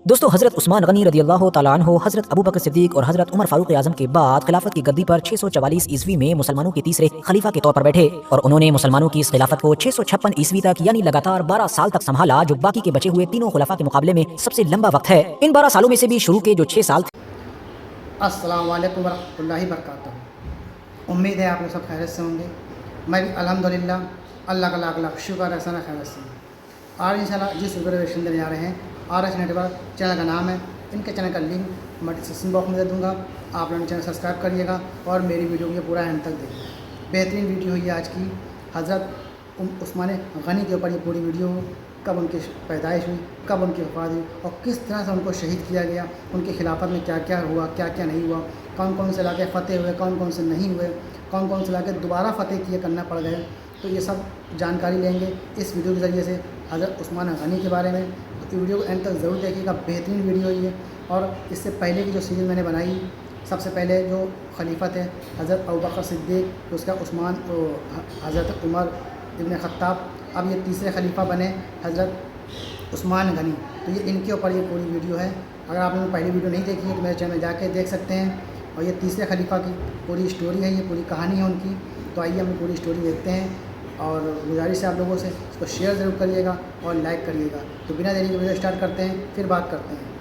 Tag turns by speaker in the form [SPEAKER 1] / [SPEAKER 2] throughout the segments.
[SPEAKER 1] दोस्तों हजरत उस्मान गनी रदी अल्लाह तआला अन्हु, हजरत अबू बकर सिद्दीक और हजरत उमर फारूक आजम के बाद खिलाफत की गद्दी पर 644 ईस्वी में मुसलमानों के तीसरे खलीफा के तौर पर बैठे और उन्होंने मुसलमानों की इस खिलाफत को 656 ईस्वी तक यानी लगातार 12 साल तक संभाला, जो बाकी के बचे हुए तीनों खुलाफा के मुकाबले में सबसे लंबा वक्त है। इन 12 सालों में से भी शुरू के जो 6 साल
[SPEAKER 2] अस्सलाम वालेकुम वरहमतुल्लाहि वबरकातुहू। उम्मीद है आप लोग सब खैरियत से होंगे। मैं भी अल्हम्दुलिल्लाह अल्लाह का लाख लाख शुक्र है सना खैरियत से। आज इंशाल्लाह जिस रिजर्वेशन देने जा रहे हैं RS नेटवर्क चैनल का नाम है, इनके चैनल का लिंक मैं डिस्क्रिप्शन बॉक्स में दे दूँगा। आप लोग चैनल सब्सक्राइब करिएगा और मेरी वीडियो को पूरा एंड तक देखिए। बेहतरीन वीडियो हुई है आज की। हज़रत उस्मान गनी के ऊपर ये पूरी वीडियो हो, कब उनकी पैदाइश हुई, कब उनकी वफ़ात हुई और किस तरह से उनको शहीद किया गया, उनकी खिलाफत में क्या क्या हुआ, क्या क्या नहीं हुआ, कौन कौन से इलाके फ़तेह हुए, कौन कौन से नहीं हुए, कौन कौन से इलाके दोबारा फ़तेह किए करना पड़ गए। तो ये सब जानकारी लेंगे इस वीडियो के ज़रिए से हज़रत उस्मान गनी के बारे में। तो वीडियो को एंड तक ज़रूर देखिएगा, बेहतरीन वीडियो ये। और इससे पहले की जो सीरीज़ मैंने बनाई, सबसे पहले जो खलीफा थे हज़रत अबू बकर सिद्दीक, उसका उस्मान, हज़रत उमर इब्न ख़त्ताब, अब ये तीसरे खलीफा बने हज़रत उस्मान गनी। तो ये इनके ऊपर ये पूरी वीडियो है। अगर आपने पहली वीडियो नहीं देखी है तो मेरे चैनल में जाके देख सकते हैं। और ये तीसरे खलीफा की पूरी स्टोरी है, ये पूरी कहानी है उनकी। तो आइए हम पूरी स्टोरी देखते हैं और गुजारिश है आप लोगों से इसको शेयर ज़रूर करिएगा और लाइक करिएगा। तो बिना देरी के वीडियो स्टार्ट करते हैं, फिर बात करते हैं।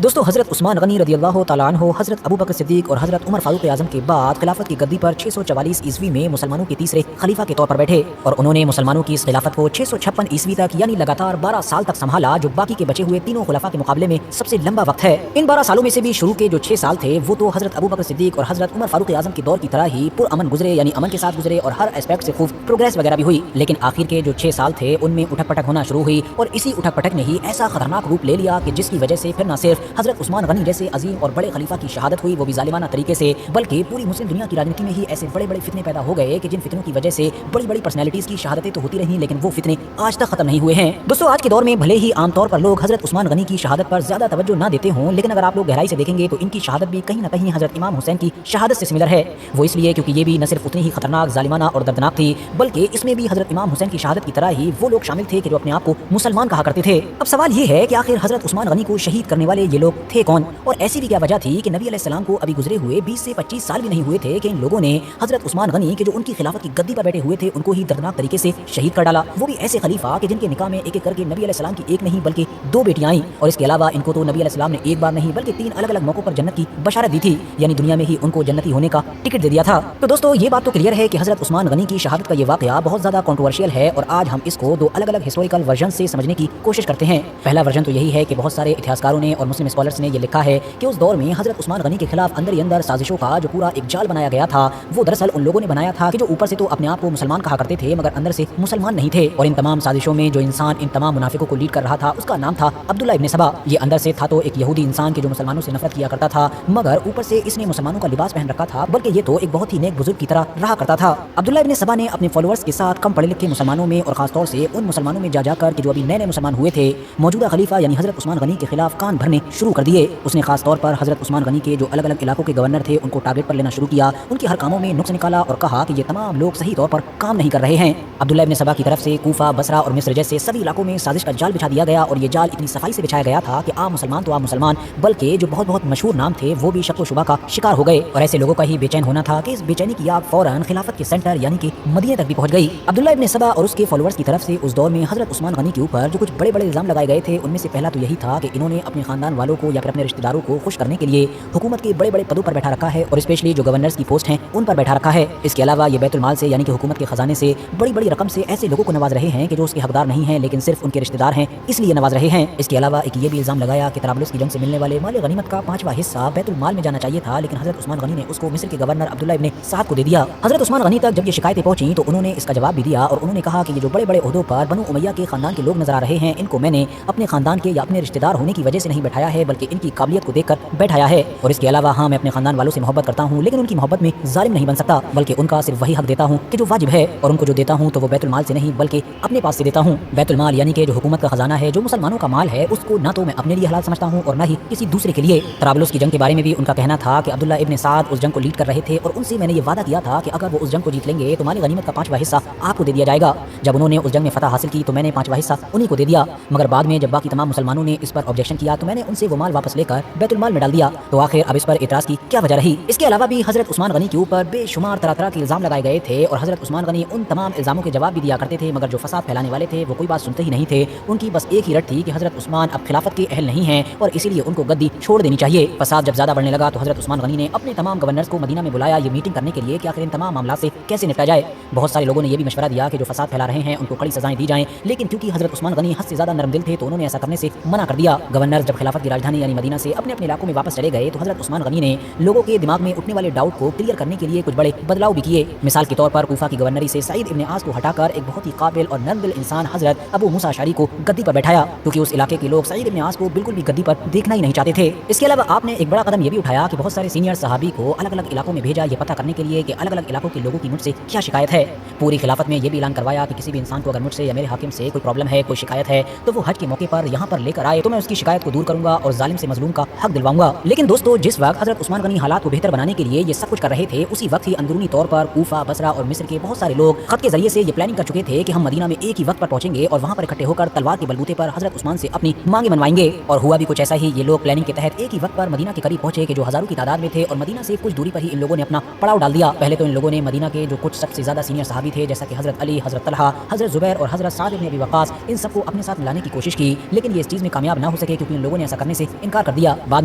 [SPEAKER 1] दोस्तों हजरत उस्मान गनी रदी अल्लाह तआला अन्हु, हजरत अबू बकर सिद्दीक और हजरत उमर फारूक आजम के बाद खिलाफत की गद्दी पर 644 ईस्वी में मुसलमानों के तीसरे खलीफा के तौर पर बैठे और उन्होंने मुसलमानों की इस खिलाफत को 656 ईस्वी तक यानी लगातार 12 साल तक संभाला, जो बाकी के बचे हुए तीनों खुलाफा के मुकाबले में सबसे लंबा वक्त है। इन 12 सालों में से भी शुरू के जो 6 साल थे वो तो हजरत अबू बकर सिद्दीक और हजरत उमर फारूक आजम के दौर की तरह ही पुरअमन गुजरे, यानी अमन के साथ गुजरे और हर एस्पेक्ट से खूब प्रोग्रेस वगैरह भी हुई। लेकिन आखिर के जो 6 साल थे उनमें उठक पटक होना शुरू हुई और इसी उठक पटक ने ही ऐसा खतरनाक रूप ले लिया कि जिसकी वजह से फिर न सिर्फ हजरत उस्मान गनी जैसे अजीम और बड़े खलीफा की शहादत हुई, वो भी जालिमाना तरीके से, बल्कि पूरी मुस्लिम दुनिया की राजनीति में ही ऐसे बड़े बड़े फितने पैदा हो गए कि जिन फितनों की वजह से बड़ी बड़ी पर्सनैलिटीज की शहादतें तो होती रही, लेकिन वो फितने आज तक खत्म नहीं हुए हैं। दोस्तों आज के दौर में भले ही आमतौर पर लोग हजरत उस्मान गनी की शहादत पर ज्यादा तवज्जो ना देते हों, लेकिन अगर आप लोग गहराई से देखेंगे तो इनकी शहादत भी कहीं ना कहीं हजरत इमाम हुसैन की शहादत से सिमिलर है। वो इसलिए क्योंकि ये भी न सिर्फ उतनी ही खतरनाक, जालिमाना और दर्दनाक थी, बल्कि इसमें भी हजरत इमाम हुसैन की शहादत की तरह ही वो लोग शामिल थे कि जो अपने आप को मुसलमान कहा करते थे। अब सवाल ये है कि आखिर हजरत उस्मान गनी को शहीद करने वाले ये लोग थे कौन, और ऐसी भी क्या वजह थी कि नबी अलैहिस्सलाम को अभी गुजरे हुए 20 से 25 साल भी नहीं हुए थे कि इन लोगों ने हजरत उस्मान गनी के जो उनकी खिलाफत की गद्दी पर बैठे हुए थे उनको ही दर्दनाक तरीके से शहीद कर डाला। वो भी ऐसे खलीफा कि जिनके निकाह में एक एक करके नबी अलैहिस्सलाम की एक नहीं बल्कि 2 बेटियां आई, और इसके अलावा इनको तो नबी अलैहिस्सलाम ने एक बार नहीं बल्कि 3 अलग अलग मौकों पर जन्नत की बशारत दी थी, यानी दुनिया में ही उनको जन्नती होने का टिकट दे दिया था। तो दोस्तों ये बात तो क्लियर है कि हजरत उस्मान गनी की शहादत का ये वाकया बहुत ज्यादा कंट्रोवर्शियल है और आज हम इसको 2 अलग अलग हिस्टोरिकल वर्जन से समझने की कोशिश करते हैं। पहला वर्जन तो यही है कि बहुत सारे इतिहासकारों ने और मुस्लिम स्कॉलर्स ने ये लिखा है कि उस दौर में हजरत उस्मान गनी के खिलाफ अंदर ही अंदर साजिशों का जो पूरा एक जाल बनाया गया था, वो दरअसल उन लोगों ने बनाया था कि जो ऊपर से तो अपने आप को मुसलमान कहा करते थे मगर अंदर से मुसलमान नहीं थे। और इन तमाम साजिशों में जो इंसान इन तमाम मुनाफिकों को लीड कर रहा था उसका नाम था अब्दुल्ला इब्न सबा। ये अंदर से था तो एक यहूदी इंसान के जो मुसलमानों से नफरत किया करता था, मगर ऊपर से इसने मुसलमानों का लिबास पहन रखा था, बल्कि ये तो एक बहुत ही नेक बुजुर्ग की तरह रहा करता था। अब्दुल्ला इब्न सबा ने अपने फॉलोअर्स के साथ कम पढ़े लिखे मुसलमानों में और खासतौर से उन मुसलमानों में जा जाकर के जो अभी नए नए मुसलमान हुए थे, मौजूदा खलीफा यानी हजरत उस्मान गनी के खिलाफ कान भरने शुरू कर दिए। उसने खासतौर पर हजरत उस्मान गनी के जो अलग अलग इलाकों के गवर्नर थे उनको टारगेट पर लेना शुरू किया, उनके हर कामों में नुक्स निकाला और कहा कि ये तमाम लोग सही तौर पर काम नहीं कर रहे हैं। अब्दुल्ला इब्न सबा की तरफ से कूफा, बसरा और मिस्र जैसे सभी इलाकों में साजिश का जाल बिछा दिया गया और ये जाल इतनी सफाई से बिछाया गया था कि आप मुसलमान तो आप मुसलमान, बल्कि जो बहुत बहुत मशहूर नाम थे वो भी शक व शुबा का शिकार हो गए। और ऐसे लोगों का ही बेचैन होना था कि इस बेचैनी की आग फौरन खिलाफत के सेंटर यानी कि मदीने तक भी पहुंच गई। अब्दुल्ला इब्न सबा और उसके फॉलोअर्स की तरफ से उस दौर में हजरत उस्मान गनी के ऊपर जो कुछ बड़े बड़े इल्जाम लगाए गए थे उनमें से पहला तो यही था कि इन्होंने अपने खानदान वालों को या फिर अपने रिश्तेदारों को खुश करने के लिए हुकूमत के बड़े बड़े पदों पर बैठा रखा है और स्पेशली जो गवर्नर्स की पोस्ट हैं उन पर बैठा रखा है। इसके अलावा ये बैतुल माल से यानी कि हुकूमत के खजाने से बड़ी बड़ी रकम से ऐसे लोगों को नवाज रहे हैं कि जो उसके हकदार नहीं हैं लेकिन सिर्फ उनके रिश्तेदार हैं इसलिए नवाज रहे हैं। इसके अलावा एक ये भी इल्जाम लगाया कि तराबलुस की जंग से मिलने वाले माल गनीमत का 5वां हिस्सा बैतुल माल में जाना चाहिए था, लेकिन हजरत उस्मान गनी ने उसको मिस्र के गवर्नर अब्दुल्ला इब्न साद को दे दिया। हजरत उस्मान गनी तक जब ये शिकायतें पहुंची तो उन्होंने इसका जवाब भी दिया और उन्होंने कहा कि ये जो बड़े बड़े ओहदों पर बनु उमैया के खानदान के लोग नजर आ रहे हैं इनको मैंने अपने खानदान के या अपने रिश्तेदार होने की वजह से नहीं बैठाया بٹھایا ہے बल्कि इनकी काबिलियत को देखकर बैठाया है। और इसके अलावा हाँ, मैं अपने खानदान वालों से मोहब्बत करता हूँ, लेकिन उनकी मोहब्बत में जालिम नहीं बन सकता, बल्कि उनका सिर्फ वही हक देता हूँ कि जो वाजिब है, और उनको जो देता हूँ तो वो बैतुल माल से नहीं बल्कि अपने पास से देता हूँ। बैतुल माल यानी कि जो हुकूमत का खजाना है, जो मुसलमानों का माल है, उसको ना तो मैं अपने लिए हलाल समझता हूँ और ना ही किसी दूसरे के लिए। तराबलुस की जंग के बारे में भी उनका कहना था कि अब्दुल्ला इब्न साद उस जंग को लीड कर रहे थे और उनसे मैंने ये वादा किया था कि अगर वो उस जंग को जीत लेंगे तो माल गनीमत का 5वां हिस्सा आपको दे दिया जाएगा। जब उन्होंने उस जंग में फतह हासिल की तो मैंने 5वां हिस्सा उन्हीं को दे दिया, मगर बाद में जब बाकी तमाम मुसलमानों ने इस पर ऑब्जेक्शन किया तो मैंने उनसे वो माल वापस लेकर बैतुल माल में डाल दिया। तो आखिर अब इस पर इतराज की क्या वजह रही? इसके अलावा भी हजरत उस्मान गनी के ऊपर बेशुमार तरह तरह के इल्जाम लगाए गए थे और हजरत उस्मान गनी उन तमाम इल्जामों के जवाब भी दिया करते थे, मगर जो फसाद फैलाने वाले थे वो कोई बात सुनते ही नहीं थे। उनकी बस एक ही रट थी कि हजरत उस्मान अब खिलाफत के अहल नहीं हैं और इसीलिए उनको गद्दी छोड़ देनी चाहिए। फसाद जब ज्यादा बढ़ने लगा तो हजरत उस्मान गनी ने अपने तमाम गवर्नर्स को मदीना में बुलाया ये मीटिंग करने के लिए कि आखिर इन तमाम मामला से कैसे निपटा जाए। बहुत सारे लोगों ने यह भी मशवरा दिया कि जो फसाद फैला रहे हैं उनको कड़ी सजाएं दी जाएं, लेकिन क्योंकि हजरत उस्मान गनी हद से ज्यादा नरम दिल थे तो उन्होंने ऐसा करने से मना कर दिया। गवर्नर जब खिलाफत की राजधानी यानी मदीना से अपने अपने इलाकों में वापस चले गए तो हजरत उस्मान गनी ने लोगों के दिमाग में उठने वाले डाउट को क्लियर करने के लिए कुछ बड़े बदलाव भी किए। मिसाल के तौर पर कूफा की गवर्नरी से सईद इब्न आस को हटाकर एक बहुत ही काबिल और नरम दिल इंसान हजरत अबू मूसा अशअरी को गद्दी पर बैठाया, क्योंकि उस इलाके के लोग सईद इब्न आस को बिल्कुल भी गद्दी पर देखना ही नहीं चाहते थे। इसके अलावा आपने एक बड़ा कदम यह भी उठाया कि बहुत सारे सीनियर सहाबी को अलग अलग इलाकों में भेजा ये पता करने के लिए कि अलग अलग इलाकों के लोगों की मुझसे क्या शिकायत है। पूरी खिलाफत में यह भी ऐलान करवाया कि किसी भी इंसान को अगर मुझसे या मेरे हाकिम से कोई प्रॉब्लम है, कोई शिकायत है, तो वो हज के मौके पर यहाँ पर लेकर आए तो मैं उसकी शिकायत को दूर करूंगा और जालिम से मजलूम का हक दिलवाऊंगा। लेकिन दोस्तों, जिस वक्त हजरत उस्मान गनी हालात को बेहतर बनाने के लिए ये सब कुछ कर रहे थे, उसी वक्त ही अंदरूनी तौर पर कूफा, बसरा और मिस्र के बहुत सारे लोग खत के जरिए से ये प्लानिंग कर चुके थे कि हम मदीना में एक ही वक्त पर पहुंचेंगे और वहां पर इकट्ठे होकर तलवार के बलबूते पर हजरत उस्मान से अपनी मांगे मनवाएंगे। और हुआ भी कुछ ऐसा ही। ये लोग प्लानिंग के तहत एक ही वक्त पर मदीना के करीब पहुंचे कि जो हजारों की तादाद में थे, और मदीना से कुछ दूरी पर ही इन लोगों ने अपना पड़ाव डाल दिया। पहले तो इन लोगों ने मदीना के जो कुछ सबसे ज्यादा सीनियर सहाबी थे, जैसा कि हजरत अली, हजरत तलहा, हजरत जुबैर और हजरत साद इब्न अबी वक्कास, इन सबको अपने साथ मिलाने की कोशिश की, लेकिन ये इस चीज में कामयाब ना हो सके क्योंकि इन लोगों ने ऐसा करने से इनकार कर दिया। बाद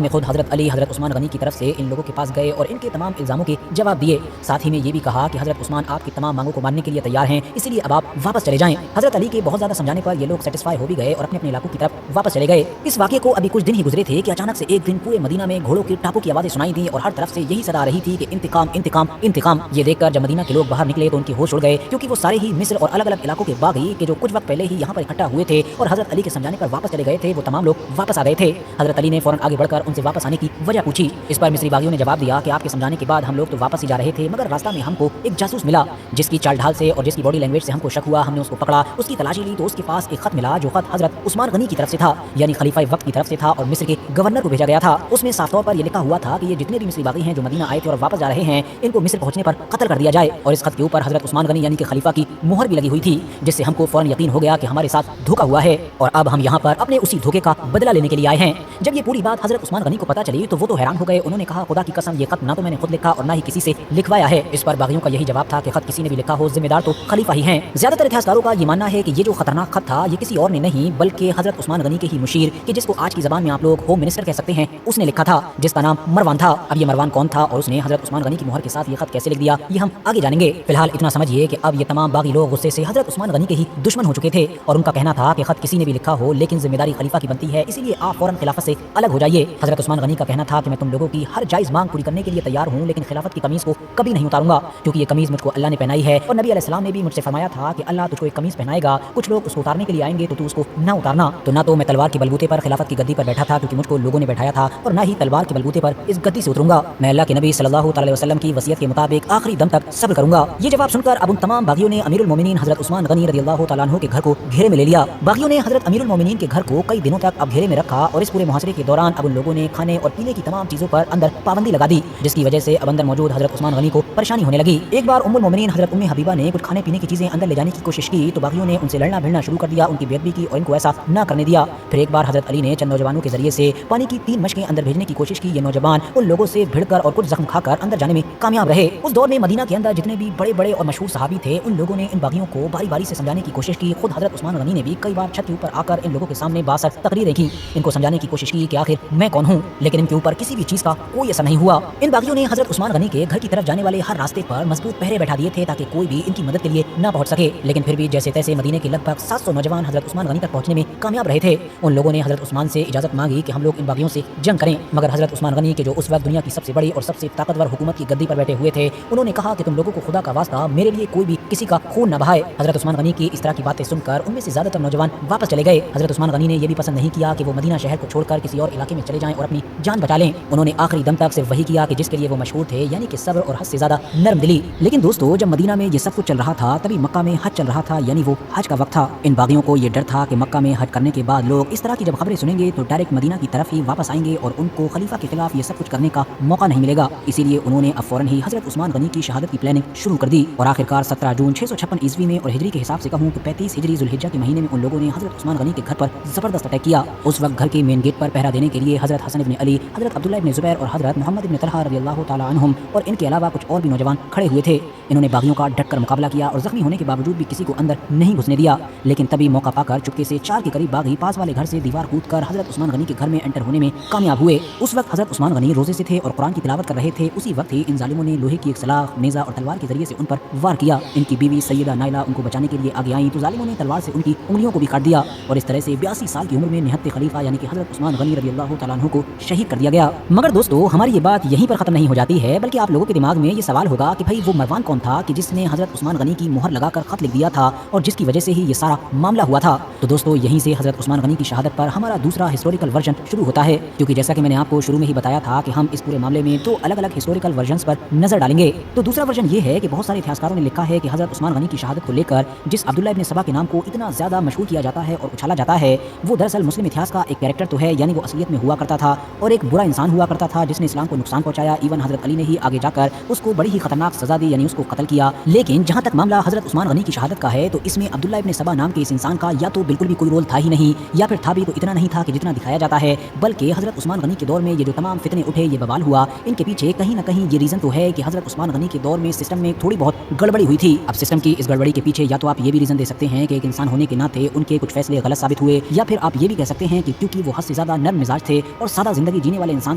[SPEAKER 1] में खुद हजरत अली हजरत उस्मान गनी की तरफ से इन लोगों के पास गए और इनके तमाम इल्जामों के जवाब दिए। साथ ही में ये भी कहा कि हजरत उस्मान आपकी तमाम मांगों को मानने के लिए तैयार हैं, इसीलिए अब आप वापस चले जाएं। हजरत अली के बहुत ज्यादा समझाने पर ये लोग सेटिस्फाई हो भी गए और अपने अपने इलाकों की तरफ वापस चले गए। इस वाक़े को अभी कुछ दिन ही गुजरे थे कि अचानक से एक दिन पूरे मदीना में घोड़ों के टापों की आवाजें सुनाई दी और हर तरफ से यही सदा आ रही थी कि इंतकाम इंतकाम इंतकाम। ये देखकर जब मदीना के लोग बाहर निकले तो उनके होश उड़ गए, क्योंकि वो सारे ही मिस्र और अलग अलग इलाकों के बागी के जो कुछ वक्त पहले ही यहाँ पर इकट्ठा हुए थे और हजरत अली के समझाने पर वापस चले गए थे, वो तमाम लोग वापस आ गए थे। हजरत अली ने फौरन आगे बढ़कर उनसे वापस आने की वजह पूछी। इस पर मिस्री बागियों ने जवाब दिया कि आपके समझाने के बाद हम लोग तो वापस ही जा रहे थे, मगर रास्ता में हमको एक जासूस मिला जिसकी चाल ढाल से और जिसकी बॉडी लैंग्वेज से हमको शक हुआ। हमने उसको पकड़ा, उसकी तलाशी ली तो उसके पास एक खत मिला जो खत हजरत उस्मान गनी की तरफ से था, यानी खलीफा वक्त की तरफ से था और मिस्र के गवर्नर को भेजा गया था। उसमें साफ तौर पर यह लिखा हुआ था कि ये जितने भी मिस्री बागी हैं जो मदीना आए थे और वापस जा रहे हैं, इनको मिस्र पहुंचने पर कत्ल कर दिया जाए। और इस खत के ऊपर हजरत उस्मान गनी यानी कि खलीफा की मुहर भी लगी हुई थी, जिससे हमको फौरन यकीन हो गया कि हमारे साथ धोखा हुआ है और अब हम यहाँ पर अपने उसी धोखे का बदला लेने के लिए आए हैं। जब ये पूरी बात हजरत उस्मान गनी को पता चली तो वो तो हैरान हो गए। उन्होंने कहा, खुदा की कसम ये खत ना तो मैंने खुद लिखा और ना ही किसी से लिखवाया है। इस पर बागियों का यही जवाब था कि खत किसी ने भी लिखा हो, जिम्मेदार तो खलीफा ही हैं। ज्यादातर इतिहासकारों का ये मानना है कि ये जो खतरनाक खत था ये किसी और ने नहीं बल्कि हजरत उस्मान गनी के ही मुशीर, कि जिसको आज की जबान में आप लोग होम मिनिस्टर कह सकते हैं, उसने लिखा था, जिसका नाम मरवान था। अब ये मरवान कौन था और उसने हजरत उस्मान गनी की मुहर के साथ ये खत कैसे लिख दिया, ये हम आगे जानेंगे। फिलहाल इतना समझिए कि अब ये तमाम बागी लोग गुस्से से हजरत उस्मान गनी के ही दुश्मन हो चुके थे और उनका कहना था कि खत किसी ने भी लिखा हो लेकिन जिम्मेदारी खलीफा की बनती है, इसीलिए आप फौरन खिलाफत से अलग हो जाइए। हजरत उस्मान गनी का कहना था कि मैं तुम लोगों की हर जायज मांग पूरी करने के लिए तैयार हूँ, लेकिन खिलाफत की कमीज को कभी नहीं उतारूंगा, क्योंकि ये कमीज मुझको अल्लाह ने पहनाई है और नबी अलैहिस्सलाम ने भी मुझसे फरमाया था कि अल्लाह तुझको एक कमीज पहनाएगा, कुछ लोग उसको उतारने के लिए आएंगे तो तू उसको ना उतारना। तो ना तो मैं तलवार के बलबूते पर खिलाफत की गद्दी पर बैठा था क्योंकि मुझको लोगों ने बैठाया था, और ना ही तलवार के बलबूते पर इस गद्दी से उतरूंगा। मैं अल्लाह के नबी सल्लल्लाहु अलैहि वसल्लम की वसीयत के मुताबिक आखिरी दम तक सब्र करूंगा। ये जवाब सुनकर अब उन तमाम बागियों ने अमीरुल मोमिनीन हजरत उस्मान गनी रदियल्लाहु तआला अन्हु के घर को घेरे में ले लिया। बागियों ने हजरत अमीरुल मोमिनीन के घर को कई दिनों तक अब घेरे में रखा और इस पूरे मुहासरे के दौरान अब उन लोगों ने खाने और पीने की तमाम चीजों पर अंदर पाबंदी लगा दी, जिसकी वजह से अब अंदर मौजूद हजरत उस्मान गनी को परेशानी होने लगी। एक बार उम्मुल मोमिनीन हजरत उम्मे हबीबा ने कुछ खाने पीने की चीजें अंदर ले जाने की कोशिश की तो बागियों ने उनसे लड़ना भिड़ना शुरू कर दिया, उनकी बेअदबी की और इनको ऐसा ना करने दिया। फिर एक बार हजरत अली ने चंद नौजवानों के जरिए से पानी की 3 मशकें अंदर भेजने की कोशिश की। ये नौजवान उन लोगों से भिड़कर और कुछ जख्म खाकर अंदर जाने में कामयाब रहे। उस दौर में मदीना के अंदर जितने भी बड़े बड़े और मशहूर सहाबी थे उन लोगों ने इन बागियों को बारी बारी से समझाने की कोशिश की। खुद हजरत उस्मान गनी ने भी कई बार छत के ऊपर आकर इन लोगों के सामने बासर तकरीरें की, इनको समझाने की कोशिश की कि आखिर मैं कौन हूँ, लेकिन इनके ऊपर किसी भी चीज का कोई असर नहीं हुआ। इन बागियों ने हजरत उस्मान गनी के घर की तरफ जाने वाले हर रास्ते पर मजबूत पहरे बैठा दिए थे ताकि कोई भी इनकी मदद के लिए ना पहुंच सके, लेकिन फिर भी जैसे तैसे मदीने के लगभग 700 नौजवान हजरत उस्मान गनी तक पहुंचने में कामयाब रहे थे। उन लोगों ने हजरत उस्मान से इजाजत मांगी कि हम लोग इन बागियों से जंग करें, मगर हजरत उस्मान गनी के जो उस वक्त दुनिया की सबसे बड़ी और सबसे ताकतवर हुकूमत की गद्दी पर बैठे हुए थे, उन्होंने कहा कि तुम लोगों को खुदा का वास्ता मेरे लिए कोई भी किसी का खून न बहाए। हजरत उस्मान गनी की इस तरह की बातें सुनकर उनमें से ज्यादातर नौजवान वापस चले गए। हजरत उस्मान गनी ने यह भी पसंद नहीं किया कि वो मदीना शहर को چھوڑ کر کسی اور علاقے میں چلے جائیں اور اپنی جان بچا لیں۔ انہوں نے آخری دم تک صرف وہی کیا کہ جس کے لیے وہ مشہور تھے، یعنی کہ صبر اور حد سے زیادہ نرم دلی۔ لیکن دوستو، جب مدینہ میں یہ سب کچھ چل رہا تھا تبھی مکہ میں حج چل رہا تھا، یعنی وہ حج کا وقت تھا۔ ان باغیوں کو یہ ڈر تھا کہ مکہ میں حج کرنے کے بعد لوگ اس طرح کی جب خبریں سنیں گے تو ڈائریکٹ مدینہ کی طرف ہی واپس آئیں گے اور ان کو خلیفہ کے خلاف یہ سب کچھ کرنے کا موقع نہیں ملے گا۔ اسی لیے انہوں نے اب فوراً ہی حضرت عثمان غنی کی شہادت کی پلاننگ شروع کر دی اور آخرکار 17 جون 656 عیسوی میں، اور ہجری کے حساب سے کہوں تو 35 ہجری ذوالحجہ کے مہینے میں، ان لوگوں نے حضرت عثمان غنی کے گھر پر زبردست اٹیک کیا۔ اس وقت گھر کے مین گیٹ پر پہرا دینے کے لیے حضرت حسن ابن علی، حضرت عبداللہ ابن زبیر اور حضرت محمد ابن طلحہ رضی اللہ تعالی عنہم اور ان کے علاوہ کچھ اور بھی نوجوان کھڑے ہوئے تھے۔ انہوں نے باغیوں کا ڈٹ کر مقابلہ کیا اور زخمی ہونے کے باوجود بھی کسی کو اندر نہیں گھسنے دیا۔ لیکن تبھی موقع پا کر چپکے سے 4 کے قریب باغی پاس والے گھر سے دیوار کود کر حضرت عثمان غنی کے گھر میں انٹر ہونے میں کامیاب ہوئے۔ اس وقت حضرت عثمان غنی روزے سے تھے اور قرآن کی تلاوت کر رہے تھے۔ اسی وقت ہی ان ظالموں نے لوہے کی ایک سلاخ، نیزہ اور تلوار کے ذریعے سے ان پر وار کیا۔ ان کی بیوی سیدہ نائلہ ان کو بچانے کے لیے آگے آئیں تو ظالموں نے تلوار سے ان کی انگلیوں کو بھی کاٹ دیا اور اس طرح سے 82 سال کی عمر میں نہتے خلیفہ یعنی کہ حضرت عثمان غنی رضی اللہ تعالیٰ عنہ کو شہید کر دیا گیا۔ مگر دوستو، ہماری یہ بات یہیں پر ختم نہیں ہو جاتی ہے، بلکہ آپ لوگوں کے دماغ میں یہ سوال ہوگا کہ بھائی وہ مروان کون تھا کہ جس نے حضرت عثمان غنی کی مہر لگا کر خط لکھ دیا تھا اور جس کی وجہ سے ہی یہ سارا معاملہ ہوا تھا؟ تو دوستو، یہیں سے حضرت عثمان غنی کی شہادت پر ہمارا دوسرا ہسٹوریکل ورژن شروع ہوتا ہے، کیونکہ جیسا کہ میں نے آپ کو شروع میں ہی بتایا تھا کہ ہم اس پورے معاملے میں 2 الگ الگ ہسٹوریکل ورژنز پر نظر ڈالیں گے۔ تو دوسرا ورژن یہ ہے کہ بہت سارے اتہاسکاروں نے لکھا ہے کہ حضرت عثمان غنی کی شہادت کو لے کر جس عبداللہ ابن سبا کے نام کو اتنا زیادہ مشہور کیا جاتا ہے اور اچھالا جاتا ہے، وہ دراصل مسلم اتہاس کا ایک کیریکٹر تو ہے، یعنی وہ اصلیت میں ہوا کرتا تھا اور ایک برا انسان ہوا کرتا تھا جس نے اسلام کو نقصان پہنچایا۔ ایون حضرت علی نے ہی آگے جا کر اس کو بڑی ہی خطرناک سزا دی، یعنی اس کو قتل کیا۔ لیکن جہاں تک معاملہ حضرت عثمان غنی کی شہادت کا ہے تو اس میں عبداللہ ابن سبا نام کے اس انسان کا یا تو بالکل بھی کوئی رول تھا ہی نہیں، یا پھر تھا بھی تو اتنا نہیں تھا کہ جتنا دکھایا جاتا ہے، بلکہ حضرت عثمان غنی کے دور میں یہ جو تمام فتنے اٹھے، یہ بوال ہوا، ان کے پیچھے کہیں نہ کہیں یہ ریزن تو ہے کہ حضرت عثمان غنی کے دور میں سسٹم میں تھوڑی بہت گڑبڑی ہوئی تھی۔ اب سسٹم کی اس گڑبڑی کے پیچھے یا تو آپ یہ بھی ریزن دے سکتے ہیں کہ ایک انسان ہونے کے ناطے ان کے کچھ فیصلے غلط ثابت ہوئے، یا پھر آپ یہ بھی کہہ سکتے ہیں کہ کیونکہ وہ حد سے زیادہ نرم مزاج تھے اور سادہ زندگی جینے والے انسان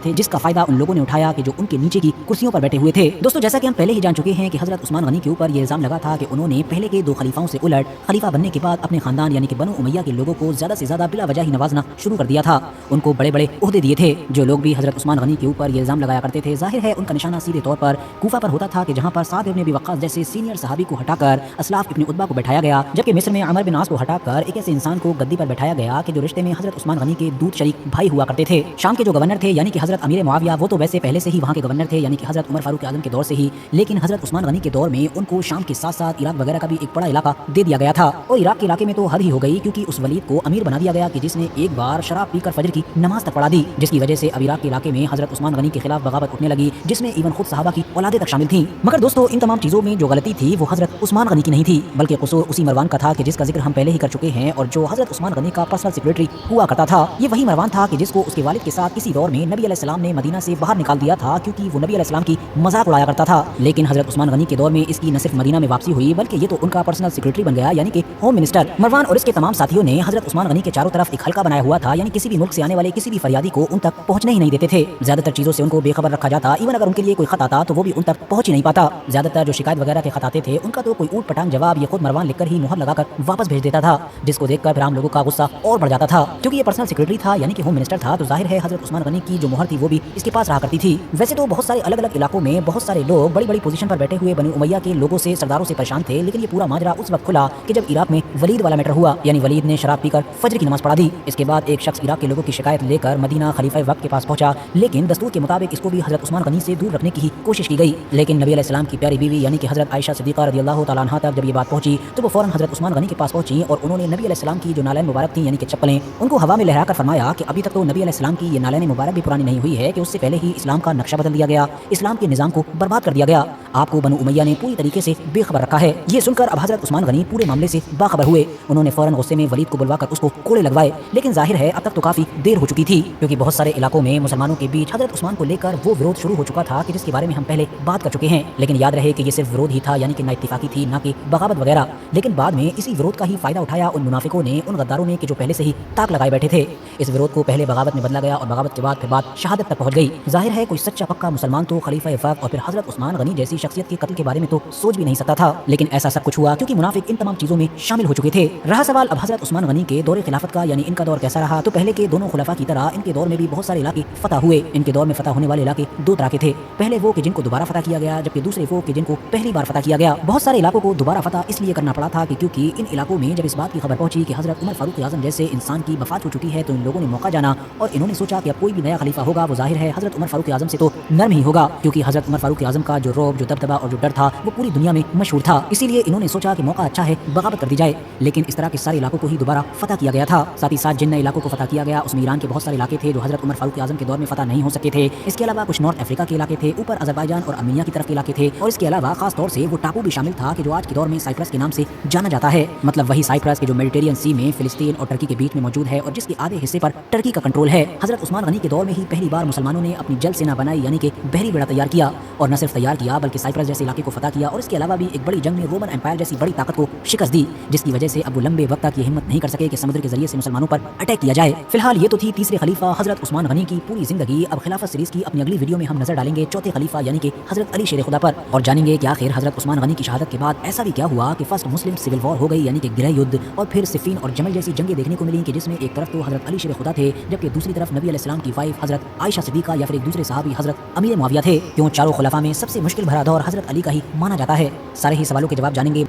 [SPEAKER 1] تھے، جس کا فائدہ ان لوگوں نے اٹھایا کہ جو ان کے نیچے کی کرسیوں پر بیٹھے ہوئے تھے۔ دوستو، جیسا کہ ہم پہلے ہی جان چکے ہیں کہ حضرت عثمان غنی کے اوپر یہ الزام لگا تھا کہ انہوں نے پہلے کے 2 خلیفاؤں سے الٹ خلیفہ بننے کے بعد اپنے خاندان یعنی کہ بنو امیہ کے لوگوں کو زیادہ سے زیادہ بلا وجہ ہی نوازنا شروع کر دیا تھا۔ ان کو بڑے بڑے عہدے دیے تھے۔ جو لوگ بھی حضرت عثمان غنی کے اوپر یہ الزام لگایا کرتے تھے، ظاہر ہے ان کا نشانہ سیدھے طور پر کوفہ پر ہوتا تھا کہ جہاں پر سعد ابن ابی وقاص جیسے سینئر صحابی کو ہٹا کر اسلاف ابن عتبہ کو بٹھایا گیا، جبکہ مصر میں عمر بن عاص کو ہٹا کر ایک ایسے انسان کو گدی پر بٹھایا گیا کہ جو رشتے میں حضرت عثمان غنی کے دودھ شریک بھائی ہوا کرتے تھے۔ شام کے جو گورنر تھے یعنی کہ حضرت امیر معاویہ، وہ تو ویسے پہلے سے ہی وہاں کے گورنر تھے، یعنی کہ حضرت عمر فاروق اعظم کے دور سے ہی، لیکن حضرت عثمان غنی کے دور میں ان کو شام کے ساتھ ساتھ عراق وغیرہ کا بھی ایک بڑا علاقہ دے دیا گیا تھا۔ اور عراق کے علاقے میں تو حد ہی ہو گئی، کیونکہ اس ولید کو امیر بنا دیا گیا کہ جس نے ایک بار شراب پی کر فجر کی نماز تک پڑھا دی، جس کی وجہ سے اب عراق کے علاقے میں حضرت عثمان غنی کے خلاف بغاوت اٹھنے لگی، جس میں ایون خود صحابہ کی اولادیں تک شامل تھیں۔ مگر دوستو، ان تمام چیزوں میں جو غلطی تھی وہ حضرت عثمان غنی کی نہیں تھی، بلکہ قصور اسی مروان کا تھا کہ جس کا ذکر ہم پہلے ہی کر چکے ہیں، اور جو حضرت عثمان غنی کا پرسنل سیکریٹری ہوا کرتا تھا۔ یہ وہی مروان تھا کہ جس کو اس کے والد کے ساتھ کسی دور میں نبی علیہ السلام نے مدینہ سے باہر نکال دیا تھا، کیونکہ وہ نبی علیہ السلام کی مذاق اڑایا کرتا تھا۔ لیکن حضرت عثمان غنی کے دور میں اس کی نہ صرف مدینہ میں واپسی ہوئی، بلکہ یہ تو ان کا پرسنل سیکریٹری بن گیا، یعنی کہ ہوم منسٹر۔ مروان اور اس کے تمام ساتھیوں نے حضرت عثمان غنی کے چاروں طرف ایک حلقہ بنایا ہوا تھا، یعنی کسی بھی ملک سے آنے والے کسی بھی فریادی کو ان تک پہنچنے ہی نہیں دیتے تھے۔ زیادہ تر چیزوں سے ان کو بے خبر رکھا جاتا، ایون اگر ان کے لیے کوئی خط آتا تو وہ بھی ان تک پہنچ ہی نہیں پاتا۔ زیادہ تر جو شکایت وغیرہ کے خط آتے تھے ان کا تو کوئی اوٹ پٹانگ جواب یہ خود مروان لکھ کر ہی مہر لگا کر واپس بھیج دیتا تھا، جس کو دیکھ کر پھر عام لوگوں کا غصہ اور بڑھ جاتا تھا۔ کیونکہ یہ پرسنل سیکریٹری تھا، یعنی کہ ہوم منسٹر تھا، تو ظاہر ہے حضرت عثمان غنی کی جو مہر تھی وہ بھی اس کے پاس رہا کرتی تھی۔ ویسے تو بہت سارے الگ الگ علاقوں میں بہت سارے لوگ بڑی بڑی پوزیشن پر بیٹھے ہوئے بنو امیہ کے لوگوں سے، سرداروں سے پریشان تھے، لیکن یہ پورا ماجرا اس وقت کھلا کہ جب عراق میں ولید والا میٹر ہوا، یعنی ولید نے شراب پی کر فجر کی نماز پڑھا دی۔ اس کے بعد ایک شخص عراق کے لوگوں کی شکایت لے کر مدینہ خلیفہ وقت کے پاس پہنچا، لیکن دستور کے مطابق اس کو بھی حضرت عثمان غنی سے دور رکھنے کی کوشش کی گئی۔ لیکن نبی علیہ السلام کی پیاری بیوی یعنی کہ حضرت عائشہ صدیقہ رضی اللہ تعالیٰ عنہا تک جب یہ بات پہنچی تو وہ فوراً حضرت عثمان غنی کے پاس پہنچی اور انہوں نے نبی علیہ السلام کی جو نالین مبارک تھیں، یعنی کہ چپلیں، ان کو ہوا میں لہرا کر فرمایا کہ ابھی تک تو نبی علیہ السلام کی یہ نالین مبارک بھی پرانی نہیں ہوئی ہے کہ اس سے پہلے ہی اسلام کا نقشہ بدل دیا گیا، اسلام کے نظام کو برباد کر دیا گیا، آپ کو بنو امیہ نے پوری طریقے سے بے خبر رکھا ہے۔ یہ سن کر اب حضرت عثمان غنی پورے معاملے سے باخبر ہوئے، انہوں نے فوراً غصے میں ولید کو بلوا کر اس کو کوڑے لگوائے، لیکن ظاہر ہے اب تک تو کافی دیر ہو چکی تھی، کیونکہ بہت سارے علاقوں میں مسلمانوں کے بیچ حضرت عثمان کو لے کر وہ وروध شروع ہو چکا تھا کہ جس کے بارے میں ہم پہلے بات کر چکے ہیں۔ لیکن یاد رہے کہ یہ صرف وروध ہی تھا، یعنی کہ نا اتفاقی تھی، نہ کہ بغاوت وغیرہ۔ لیکن بعد میں اسی وروध کا ہی فائدہ اٹھایا ان منافقوں نے، ان غداروں نے کہ جو پہلے سے ہی تاک لگائے بیٹھے تھے۔ اس وروध کو پہلے بغاوت میں بدلا گیا اور بغاوت کے بعد پھر بات شہادت تک پہنچ گئی۔ ظاہر ہے کوئی سچا پکا مسلمان تو خلیفہ وقت اور پھر حضرت عثمان غنی جیسی शख्सियत के कत्ल के बारे में तो सोच भी नहीं सकता था, लेकिन ऐसा सब कुछ हुआ क्योंकि मुनाफिक इन तमाम चीज़ों में शामिल हो चुके थे। रहा सवाल अब हज़रत उस्मान गनी के दौर खिलाफत का, यानी इनका दौर कैसा रहा, तो पहले के दोनों खुलफा की तरह इनके दौर में भी बहुत सारे इलाके फतह हुए। इनके दौर में फतह होने वाले इलाके दो तरह के थे। पहले वो कि जिनको दोबारा फतह किया गया, जबकि दूसरे वो कि जिनको पहली बार फतह किया गया। बहुत सारे इलाकों को दोबारा फतह इसलिए करना पड़ा था कि क्योंकि इन इलाकों में जब इस बात की खबर पहुंची कि हज़रत उमर फारूक आज़म जैसे इंसान की वफात हो चुकी है, तो इन लोगों ने मौका जाना और इन्होंने सोचा कि अब कोई भी नया खलीफा होगा वो जाहिर है हज़रत उमर फारूक आज़म से तो नर्म ही होगा, क्योंकि हज़रत उमर फारूक आज़म का जो रौब, जो दबदबा और जो डर था वो पूरी दुनिया में मशहूर था। इसीलिए इन्होंने सोचा कि मौका अच्छा है, बगावत कर दी जाए। लेकिन इस तरह के सारे इलाकों को ही दोबारा फतह किया गया था। साथ ही साथ जिन नए इलाकों को फतह किया गया उसमें ईरान के बहुत सारे इलाके थे जो हज़रत उमर फारूक आज़म के दौर में फतह नहीं हो सके थे। इसके अलावा कुछ नॉर्थ अफ्रीका के इलाके थे, ऊपर अज़रबैजान और अर्मीनिया की तरफ के इलाके थे, और इसके अलावा खास तौर से वो टापू भी शामिल था कि जो आज के दौर में साइप्रस के नाम से जाना जाता है। मतलब वही साइप्रस के जो मेडिटेरियन सी में फिलिस्तीन और टर्की के बीच में मौजूद है और जिसके आधे हिस्से पर टर्की का कंट्रोल है। हज़रत उस्मान गनी के दौर में ही पहली बार मुसलमानों ने अपनी जल सेना बनाई, यानी कि बहरी बेड़ा तैयार किया, और न सिर्फ तैयार किया बल्कि साइप्रस जैसे इलाके को फतह किया, और इसके अलावा भी एक बड़ी जंग में रोमन एम्पायर जैसी बड़ी ताकत को शिकस्त दी, जिसकी वजह से अब वो लंबे वक्त तक ये हिम्मत नहीं कर सके कि समुद्र के जरिए से मुसलमानों पर अटैक किया जाए। फिलहाल ये तो थी तीसरे खलीफा हज़रत उस्मान गनी की पूरी जिंदगी। अब खिलाफत सीरीज की अपनी अगली वीडियो में हम नजर डालेंगे चौथे खलीफा यानी कि हज़रत अली शेर खुदा पर, और जानेंगे कि आखिर हज़रत उस्मान गनी की शहादत के बाद ऐसा भी क्या हुआ कि फर्स्ट मुस्लिम सिविल वॉर हो गई, यानी कि गृह युद्ध, और फिर सिफीन और जमल जैसी जंगें देखने को मिली कि जिसमें एक तरफ तो हज़रत अली शेर खुदा थे, जबकि दूसरी तरफ नबी अलैहिस्सलाम की वाइफ हज़रत आयशा सिद्दीक़ा या फिर एक दूसरे सहाबी हज़रत अमीर मुआविया थे। क्यों चारों खुलफा में सबसे मुश्किल भरा दौर हज़रत अली का ही माना जाता है। सारे ही सवालों के जवाब जानेंगे।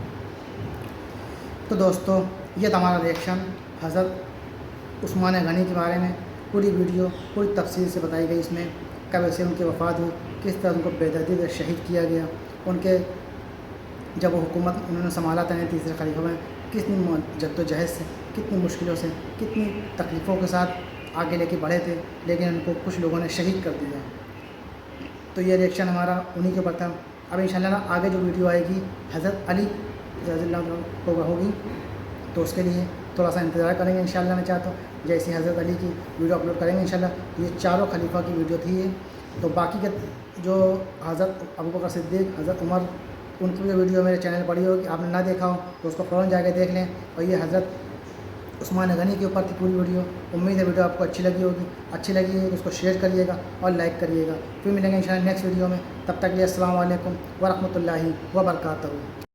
[SPEAKER 2] तो दोस्तों, ये था हमारा रिएक्शन हज़रत उस्मान गनी के बारे में। पूरी वीडियो पूरी तफसील से बताई गई। इसमें कब से उनकी वफ़ात हुई, किस तरह उनको बेदर्दी से शहीद किया गया, उनके जब वो हुकूमत उन्होंने संभाला था तीसरे खलीफा में, कितनी जद्दोजहद से, कितनी मुश्किलों से, कितनी तकलीफ़ों के साथ आगे लेके बढ़े थे, लेकिन उनको कुछ लोगों ने शहीद कर दिया। तो ये रिएक्शन हमारा उन्हीं के ऊपर था। अब इंशाल्लाह आगे जो वीडियो आएगी हज़रत अली रज़ियल्लाहु अन्हु होगी, तो उसके लिए थोड़ा सा इंतज़ार करेंगे। इंशाल्लाह मैं चाहता हूँ जैसे हज़रत अली की वीडियो अपलोड करेंगे इंशाल्लाह। ये चारों खलीफा की वीडियो थी ये। तो बाकी के जो हज़रत अबू बकर सिद्दीक़, हज़रत उमर, उनकी जो वीडियो मेरे चैनल पड़ी होगी, आपने ना देखा हो तो उसको फ़ौरन जाके देख लें। और ये हज़रत उस्मान गनी के ऊपर थी पूरी वीडियो। उम्मीद है वीडियो आपको अच्छी लगी होगी। अच्छी लगी है तो उसको शेयर करिएगा और लाइक करिएगा। फिर मिलेंगे इंशाल्लाह नेक्स्ट वीडियो में। तब तक के लिए अस्सलामु अलैकुम व रहमतुल्लाहि व बरकातहू।